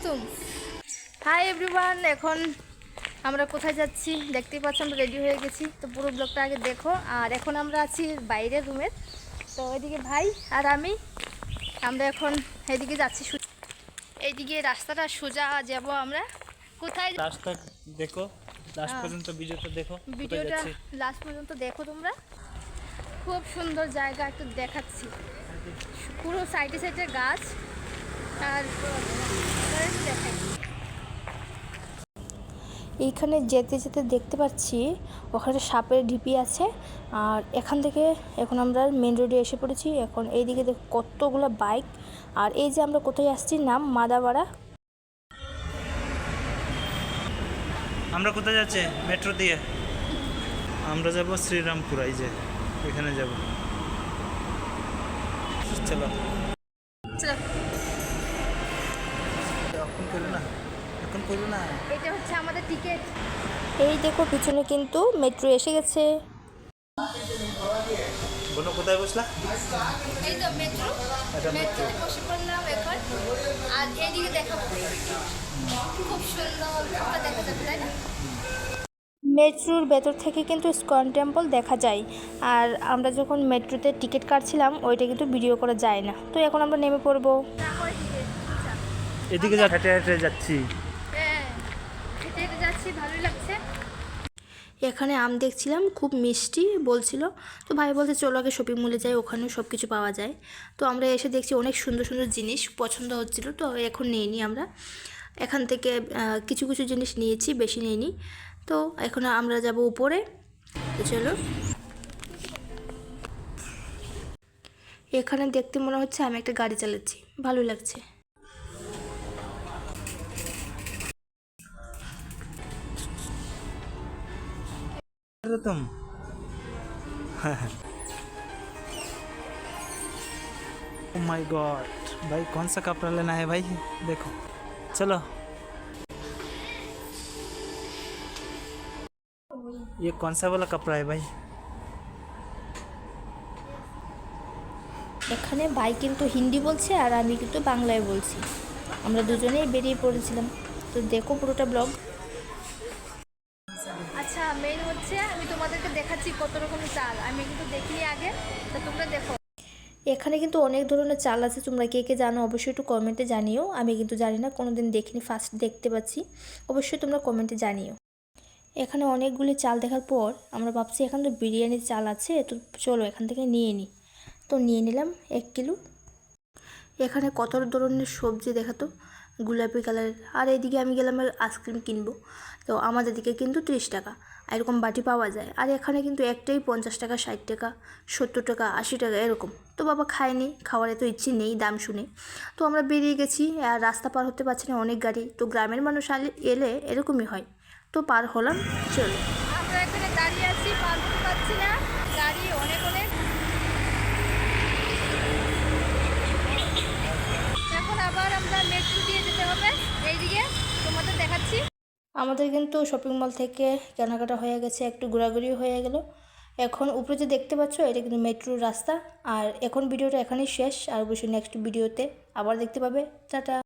তুম hi everyone, এখন আমরা কোথায় যাচ্ছি দেখতেই পাচ্ছ। আমরা রেডি হয়ে গেছি, তো পুরো ব্লগটা আগে দেখো। আর এখন আমরা আছি বাইরের রুমের, তো এদিকে ভাই আর আমরা এখন এদিকে যাচ্ছি। এইদিকে রাস্তাটা সোজা যাব আমরা। কোথায় রাস্তা দেখো, লাস্ট পর্যন্ত ভিডিওটা দেখো, ভিডিওটা লাস্ট পর্যন্ত দেখো তোমরা। খুব সুন্দর জায়গা, একটু দেখাচ্ছি। পুরো সাইডে সাইডে গাছ, আর দেখাই। এইখানে যেতে যেতে দেখতে পাচ্ছি ওখানে সাপের ঢিপি আছে। আর এখান থেকে এখন আমরা মেন রোডে এসে পড়েছি। এখন এইদিকে দেখো কতগুলো বাইক। আর এই যে আমরা কোথায় আসছি, নাম মাদাপাড়া। আমরা কোথায় যাচ্ছি? মেট্রো দিয়ে আমরা যাব শ্রীরামপুর। এই যে এখানে যাব, চলো। এখন করো না। এটা হচ্ছে আমাদের টিকিট। এই দেখো পিছনে কিন্তু মেট্রো এসে গেছে। বলো কোথায় বসলা? এই তো মেট্রো, মেট্রোতে বসে পড়লাম এখন। আর এইদিকে দেখা খুব সুন্দর দেখা যাচ্ছে, তাই না? মেট্রোর ভেতর থেকে কিন্তু ইসকন টেম্পল দেখা যায়। আর আমরা যখন মেট্রোতে টিকিট কাটছিলাম ওইটা কিন্তু ভিডিও করা যায় না। তো এখন আমরা নেমে পড়বো। এদিকে হেঁটে হেঁটে যাচ্ছি। হ্যাঁ, হেঁটে হেঁটে যাচ্ছি, ভালোই লাগছে। এখানে আম দেখছিলাম, খুব মিষ্টি বলছিল। তো ভাই বলতে চলো আগে শপিং মলে যাই, ওখানেও সব কিছু পাওয়া যায়। তো আমরা এসে দেখছি অনেক সুন্দর সুন্দর জিনিস পছন্দ হচ্ছিল, তো এখন নিইনি আমরা। এখান থেকে কিছু কিছু জিনিস নিয়েছি, বেশি নিইনি। তো এখন আমরা যাব উপরে, তো চলো। এখানে দেখতে মনে হচ্ছে আমি একটা গাড়ি চালাচ্ছি, ভালো লাগছে। तुम ओह माय गॉड भाई, कौन सा कपड़ा लेना है भाई? देखो चलो। ये कौन सा वाला कपड़ा है भाई? এখানে ভাই কিন্তু হিন্দি বলছে আর আমি কিন্তু বাংলায় বলছি। আমরা দুজনেই বেরিয়ে পড়েছিলাম, তো দেখো পুরোটা ব্লগ। আচ্ছা, মেইন হচ্ছে আমি তোমাদেরকে দেখাচ্ছি কত রকমের চাল, আমি কিন্তু দেখিনি আগে, তো তোমরা দেখো। এখানে কিন্তু অনেক ধরনের চাল আছে, তোমরা কে কে জানো অবশ্যই একটু কমেন্টে জানিও। আমি কিন্তু জানি না, কোনোদিন দেখিনি, ফার্স্ট দেখতে পাচ্ছি। অবশ্যই তোমরা কমেন্টে জানিও। এখানে অনেকগুলি চাল দেখার পর আমরা ভাবছি এখানে তো বিরিয়ানির চাল আছে, তো চলো এখান থেকে নিয়ে নিই। তো নিয়ে নিলাম 1 কিলো। এখানে কত ধরনের সবজি দেখাতো, গোলাপি কালারের। আর এইদিকে আমি গেলাম আইসক্রিম কিনবো, তো আমাদের দিকে কিন্তু 30 টাকা এরকম বাটি পাওয়া যায়। আর এখানে কিন্তু একটাই 50 টাকা, 60 টাকা, 70 টাকা, 80 টাকা এরকম। তো বাবা খায়নি, খাওয়ার এত ইচ্ছে নেই দাম শুনে। তো আমরা বেরিয়ে গেছি, আর রাস্তা পার হতে পারছি না, অনেক গাড়ি। তো গ্রামের মানুষ এলে এরকমই হয়। তো পার হলাম, চলো। আমরা এখানে দাঁড়িয়ে আছি, পার হতে পারছি না, গাড়ি অনেক অনেক। এখন আবার আমরা মেট্রো দিয়ে যেতে হবে এইদিকে, তোমাদের দেখাচ্ছি। আমাদের কিন্তু শপিং মল থেকে কেনাকাটা হয়ে গেছে, একটু ঘোরাঘুরি হয়ে গেল। এখন উপরে যে দেখতে পাচ্ছ এটা কিন্তু মেট্রোর রাস্তা। আর এখন ভিডিওটা এখানেই শেষ, আর অবশ্যই নেক্সট ভিডিওতে আবার দেখতে পাবে। টাটা।